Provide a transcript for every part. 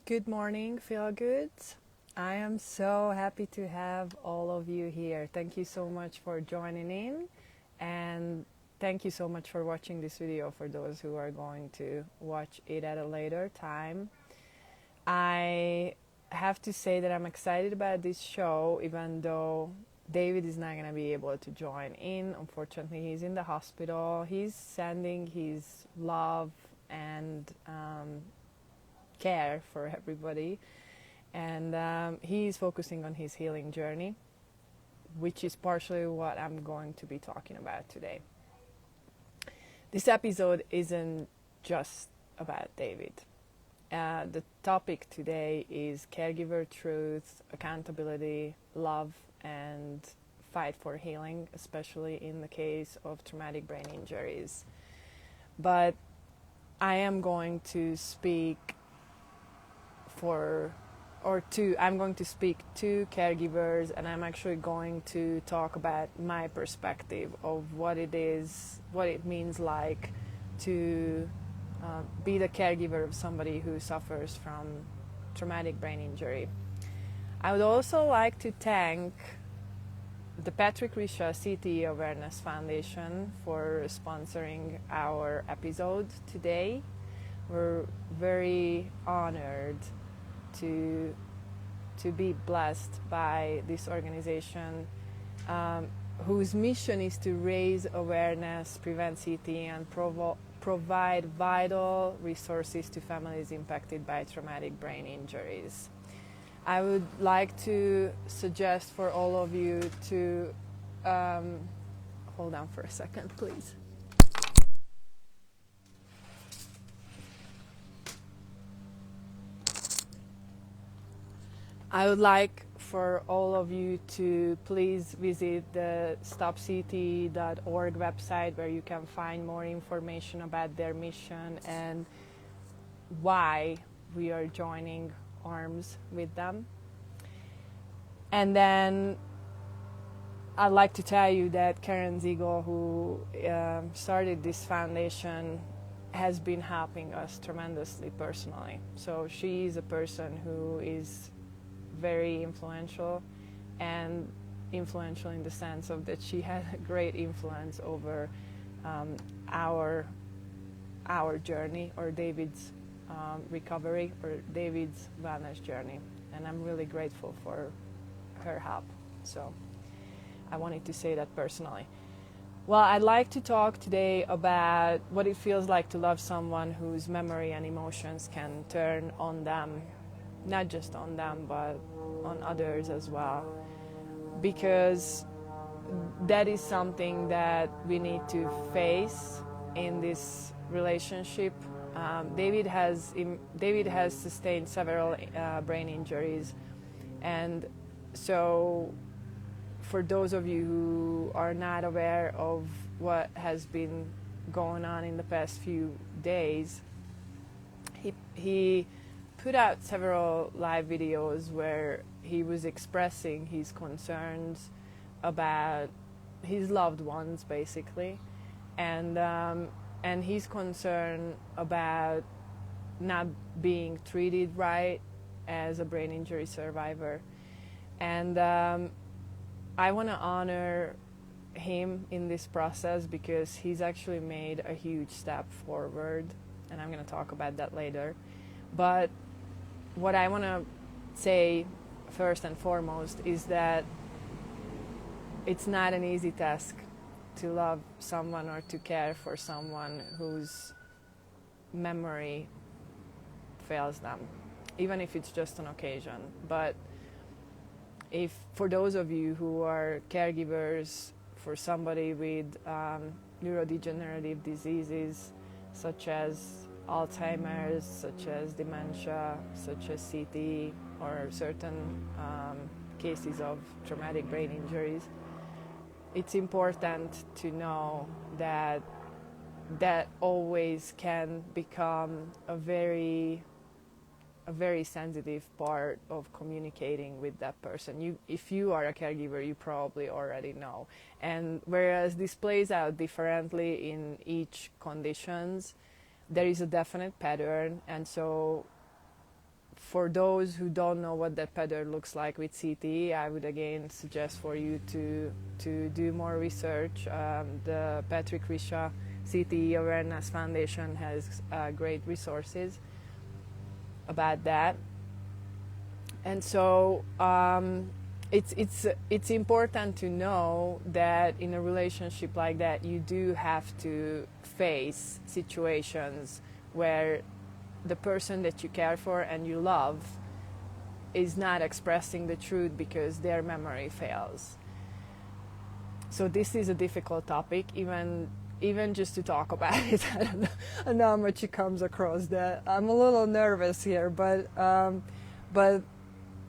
Good morning, PhilGood. I am so happy to have all of you here. Thank you so much for joining in, and thank you so much for watching this video for those who are going to watch it at a later time. I have to say that I'm excited about this show, even though David is not going to be able to join in. Unfortunately, he's in the hospital. He's sending his love and care for everybody, and he's focusing on his healing journey, which is partially what I'm going to be talking about today. This episode isn't just about David. The topic today is caregiver truth, accountability, love, and fight for healing, especially in the case of traumatic brain injuries. But I am going to speak I'm going to speak to caregivers, and I'm actually going to talk about my perspective of what it means like to be the caregiver of somebody who suffers from traumatic brain injury. I would also like to thank the Patrick Risha CTE Awareness Foundation for sponsoring our episode today. We're very honored to be blessed by this organization, whose mission is to raise awareness, prevent CTE, and provide vital resources to families impacted by traumatic brain injuries. I would like to suggest for all of you to hold on for a second, please. I would like for all of you to please visit the stopct.org website, where you can find more information about their mission and why we are joining arms with them. And then I'd like to tell you that Karen Ziegel, who started this foundation, has been helping us tremendously personally. So she is a person who is very influential, and influential in the sense of that she had a great influence over our journey, or David's recovery, or David's wellness journey, and I'm really grateful for her help. So I wanted to say that personally. Well, I'd like to talk today about what it feels like to love someone whose memory and emotions can turn on them, not just on them, but on others as well, because that is something that we need to face in this relationship. David has sustained several brain injuries, and so for those of you who are not aware of what has been going on in the past few days, he put out several live videos where he was expressing his concerns about his loved ones, basically, and his concern about not being treated right as a brain injury survivor. And I want to honor him in this process, because he's actually made a huge step forward, and I'm going to talk about that later. But what I want to say first and foremost is that it's not an easy task to love someone or to care for someone whose memory fails them, even if it's just on occasion. But if for those of you who are caregivers for somebody with neurodegenerative diseases such as Alzheimer's, such as dementia, such as CTE, or certain cases of traumatic brain injuries, it's important to know that that always can become a very sensitive part of communicating with that person. If you are a caregiver, you probably already know. And whereas this plays out differently in each conditions, there is a definite pattern, and so for those who don't know what that pattern looks like with CTE, I would again suggest for you to do more research. The Patrick Risha CTE Awareness Foundation has great resources about that. And so it's important to know that in a relationship like that, you do have to face situations where the person that you care for and you love is not expressing the truth because their memory fails. So this is a difficult topic, even just to talk about it. I don't know how much it comes across. That I'm a little nervous here, but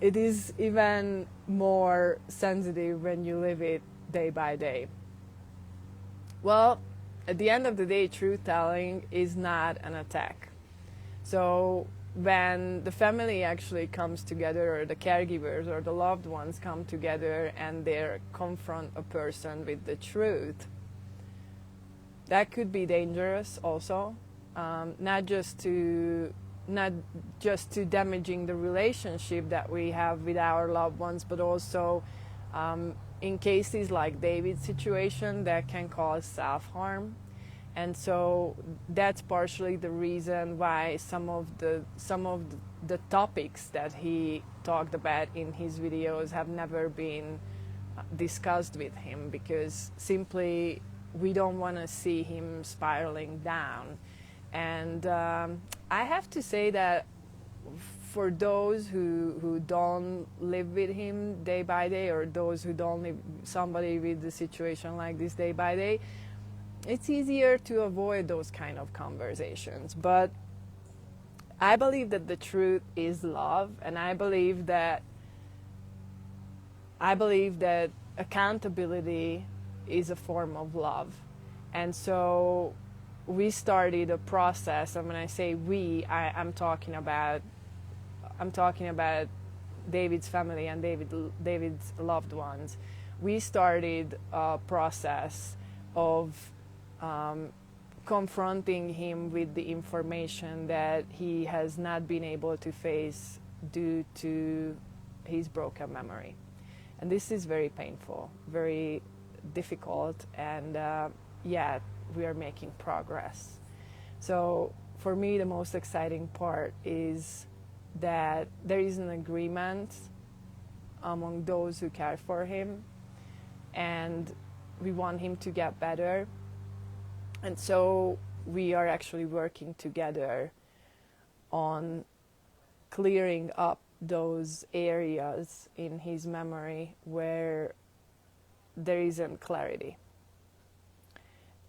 it is even more sensitive when you live it day by day. Well, at the end of the day, truth telling is not an attack. So when the family actually comes together, or the caregivers or the loved ones come together and they confront a person with the truth, that could be dangerous also, not just to damaging the relationship that we have with our loved ones, but also in cases like David's situation, that can cause self-harm. And so that's partially the reason why some of the topics that he talked about in his videos have never been discussed with him, because simply we don't want to see him spiraling down. And I have to say that for those who don't live with him day by day, or those who don't live somebody with a situation like this day by day, it's easier to avoid those kind of conversations. But I believe that the truth is love, and I believe that accountability is a form of love. And so we started a process, and when I say we, I'm talking about David's family and David's loved ones. We started a process of confronting him with the information that he has not been able to face due to his broken memory. And this is very painful, very difficult, and yet we are making progress. So for me, the most exciting part is that there is an agreement among those who care for him, and we want him to get better. And so we are actually working together on clearing up those areas in his memory where there isn't clarity.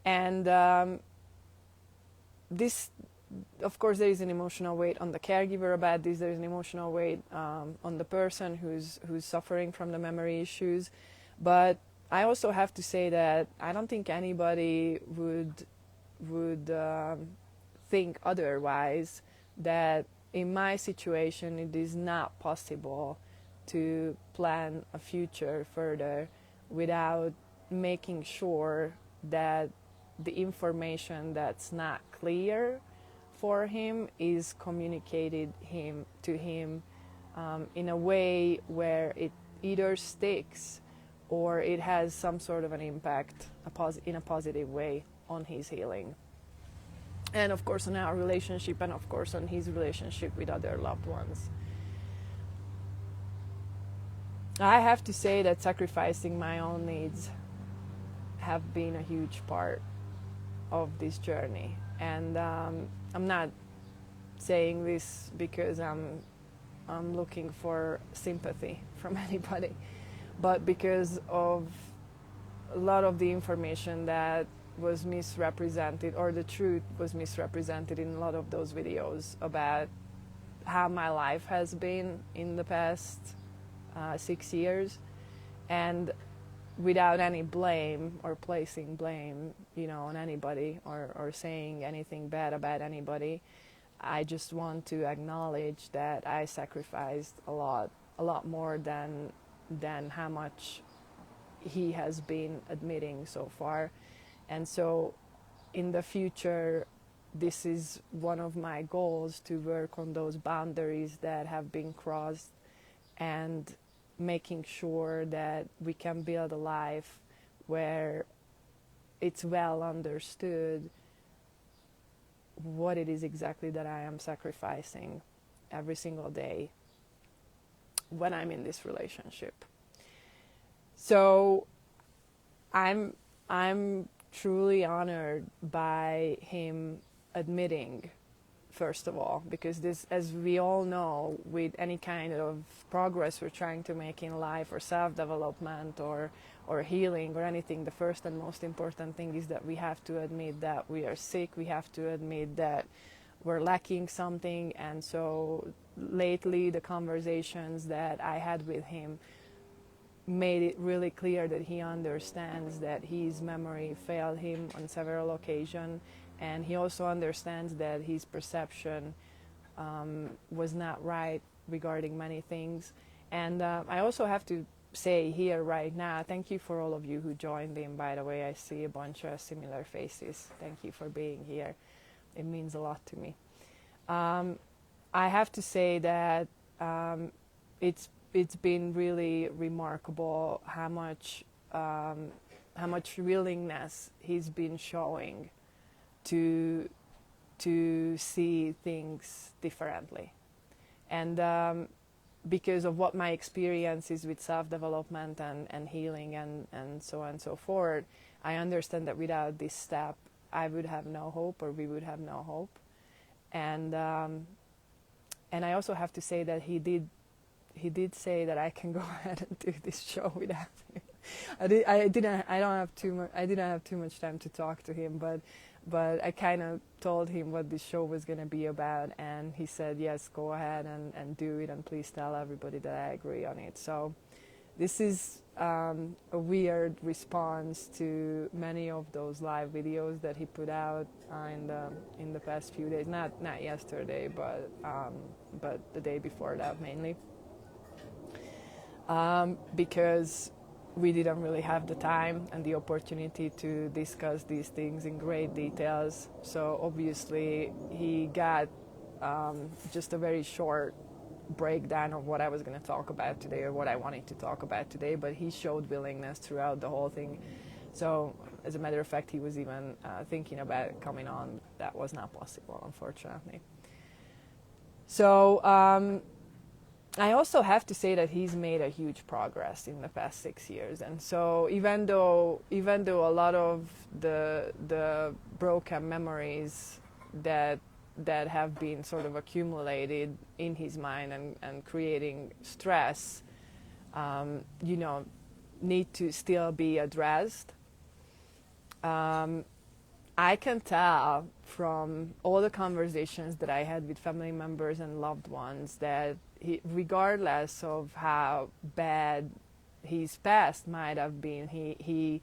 And this, of course, there is an emotional weight on the caregiver about this. There is an emotional weight on the person who's suffering from the memory issues. But I also have to say that I don't think anybody would think otherwise, that in my situation it is not possible to plan a future further without making sure that the information that's not clear for him is communicated to him in a way where it either sticks or it has some sort of an impact in a positive way on his healing. And of course on our relationship, and of course on his relationship with other loved ones. I have to say that sacrificing my own needs have been a huge part of this journey. And I'm not saying this because I'm looking for sympathy from anybody, but because of a lot of the information that was misrepresented, or the truth was misrepresented in a lot of those videos about how my life has been in the past 6 years, and without any blame or placing blame, on anybody, or saying anything bad about anybody. I just want to acknowledge that I sacrificed a lot more than how much he has been admitting so far. And so in the future, this is one of my goals, to work on those boundaries that have been crossed, and making sure that we can build a life where it's well understood what it is exactly that I am sacrificing every single day when I'm in this relationship. So I'm truly honored by him admitting, first of all, because this, as we all know, with any kind of progress we're trying to make in life, or self-development, or healing, or anything, the first and most important thing is that we have to admit that we are sick. We have to admit that we're lacking something. And so lately, the conversations that I had with him made it really clear that he understands that his memory failed him on several occasions, and he also understands that his perception was not right regarding many things. And I also have to say here right now, thank you for all of you who joined in, by the way. I see a bunch of similar faces. Thank you for being here. It means a lot to me. I have to say that it's been really remarkable how much willingness he's been showing to see things differently. And because of what my experience is with self-development and healing and so on and so forth, I understand that without this step, I would have no hope, or we would have no hope. And I also have to say that he did say that I can go ahead and do this show without him. I didn't have too much time to talk to him, but I kind of told him what this show was going to be about, and he said, yes, go ahead and do it, and please tell everybody that I agree on it. So this is a weird response to many of those live videos that he put out in the past few days. Not yesterday, but the day before that mainly. Because we didn't really have the time and the opportunity to discuss these things in great details. So obviously he got just a very short breakdown of what I was going to talk about today, or what I wanted to talk about today, but he showed willingness throughout the whole thing. So as a matter of fact, he was even thinking about coming on. That was not possible, unfortunately. So I also have to say that he's made a huge progress in the past 6 years. And so even though a lot of the broken memories that have been sort of accumulated in his mind and creating stress, need to still be addressed, I can tell from all the conversations that I had with family members and loved ones that regardless of how bad his past might have been, he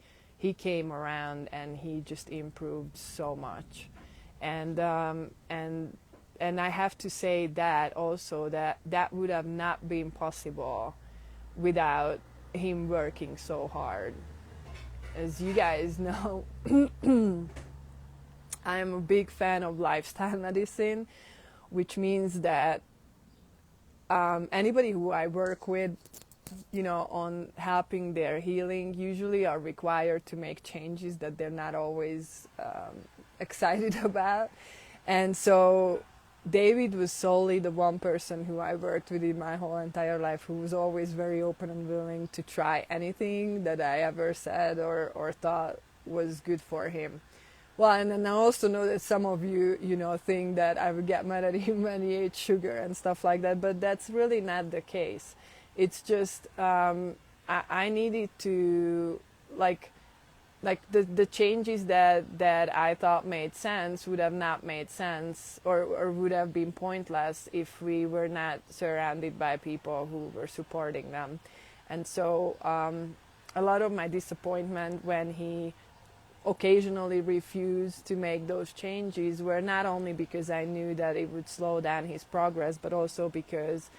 came around and he just improved so much. And I have to say that also that would have not been possible without him working so hard. As you guys know, I am a big fan of lifestyle medicine, which means that anybody who I work with, on helping their healing, usually are required to make changes that they're not always excited about. And so David was solely the one person who I worked with in my whole entire life who was always very open and willing to try anything that I ever said or thought was good for him. Well, and then I also know that some of you, think that I would get mad at him when he ate sugar and stuff like that, but that's really not the case. It's just I needed to, like the changes that I thought made sense would have not made sense or would have been pointless if we were not surrounded by people who were supporting them. And so a lot of my disappointment when he occasionally refused to make those changes were not only because I knew that it would slow down his progress, but also because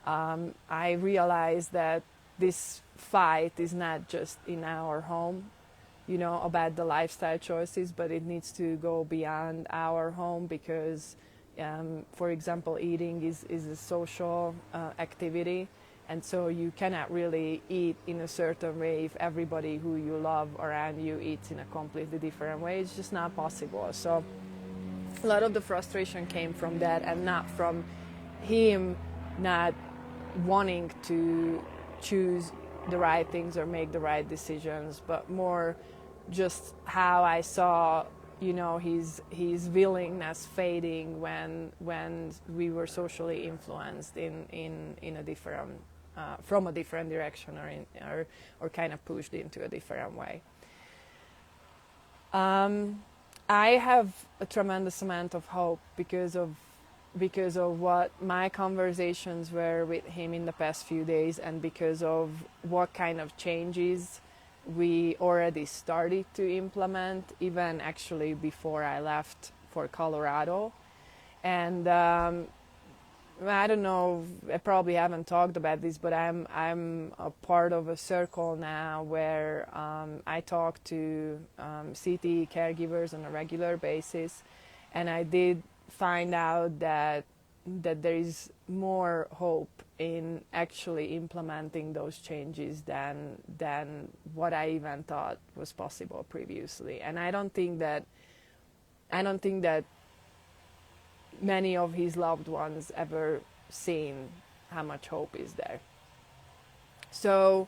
I realized that this fight is not just in our home. about the lifestyle choices, but it needs to go beyond our home because, for example, eating is a social activity. And so you cannot really eat in a certain way if everybody who you love around you eats in a completely different way. It's just not possible. So a lot of the frustration came from that, and not from him not wanting to choose the right things or make the right decisions, but more just how I saw his willingness fading when we were socially influenced in a different from a different direction, or kind of pushed into a different way. I have a tremendous amount of hope because of what my conversations were with him in the past few days, and because of what kind of changes we already started to implement, even actually before I left for Colorado. And I don't know, I probably haven't talked about this, but I'm a part of a circle now where I talk to CT caregivers on a regular basis, and I did find out that there is more hope in actually implementing those changes than what I even thought was possible previously. And I don't think that many of his loved ones ever seen how much hope is there. So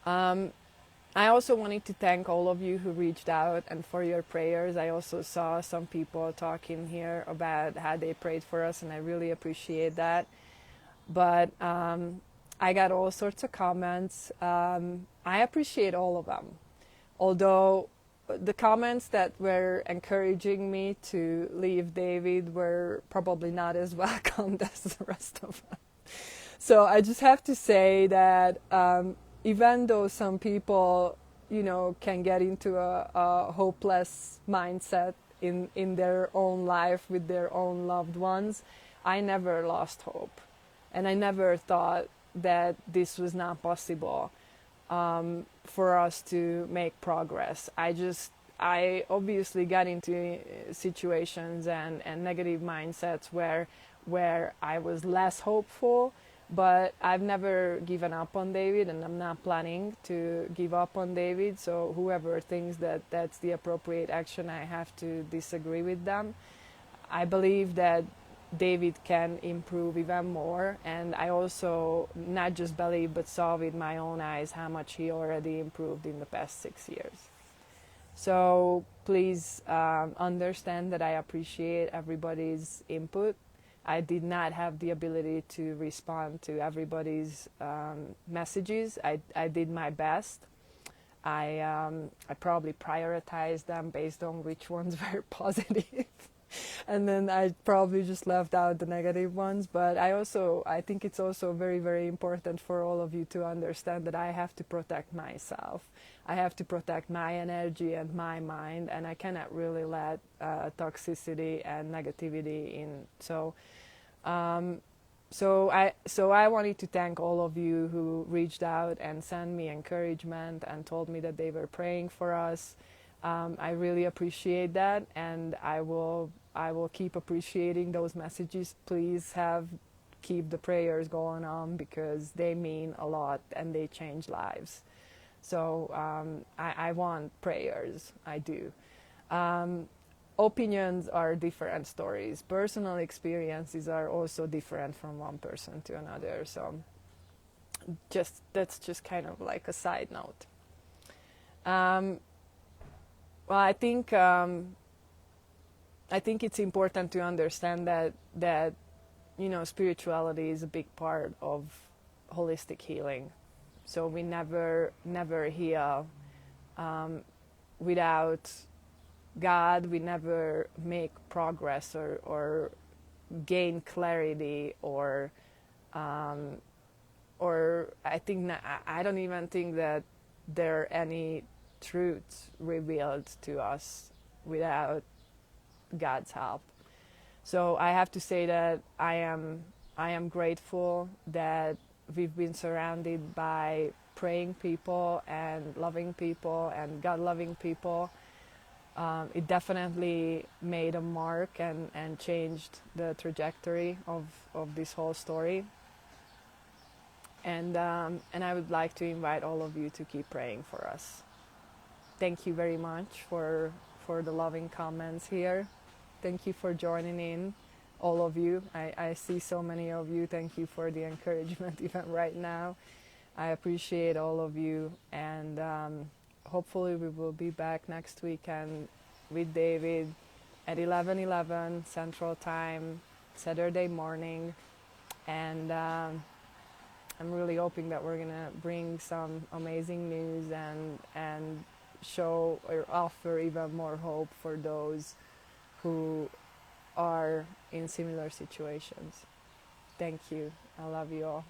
I also wanted to thank all of you who reached out and for your prayers. I also saw some people talking here about how they prayed for us, and I really appreciate that. But I got all sorts of comments. I appreciate all of them. Although the comments that were encouraging me to leave David were probably not as welcomed as the rest of them. So I just have to say that even though some people, can get into a hopeless mindset in their own life with their own loved ones, I never lost hope. And I never thought that this was not possible for us to make progress. I obviously got into situations and negative mindsets where I was less hopeful, but I've never given up on David, and I'm not planning to give up on David. So whoever thinks that that's the appropriate action, I have to disagree with them. I believe that David can improve even more, and I also not just believe but saw with my own eyes how much he already improved in the past 6 years. So please understand that I appreciate everybody's input. I did not have the ability to respond to everybody's messages. I did my best. I probably prioritized them based on which ones were positive. And then I probably just left out the negative ones. But I think it's also very, very important for all of you to understand that I have to protect myself. I have to protect my energy and my mind, and I cannot really let toxicity and negativity in. So I wanted to thank all of you who reached out and sent me encouragement and told me that they were praying for us. I really appreciate that, and I will keep appreciating those messages. Please keep the prayers going on, because they mean a lot and they change lives. So I want prayers. I do. Opinions are different stories. Personal experiences are also different from one person to another. So that's just kind of like a side note. Well, I think it's important to understand that spirituality is a big part of holistic healing. So we never heal without God. We never make progress or gain clarity or I don't even think that there are any truths revealed to us without God's help. So I have to say that I am grateful that we've been surrounded by praying people and loving people and God-loving people. It definitely made a mark and changed the trajectory of this whole story. And I would like to invite all of you to keep praying for us. Thank you very much for the loving comments here. Thank you for joining in, all of you. I see so many of you. Thank you for the encouragement even right now. I appreciate all of you, and hopefully we will be back next weekend with David at 11:11 Central Time, Saturday morning, and I'm really hoping that we're gonna bring some amazing news and show or offer even more hope for those who are in similar situations. Thank you. I love you all.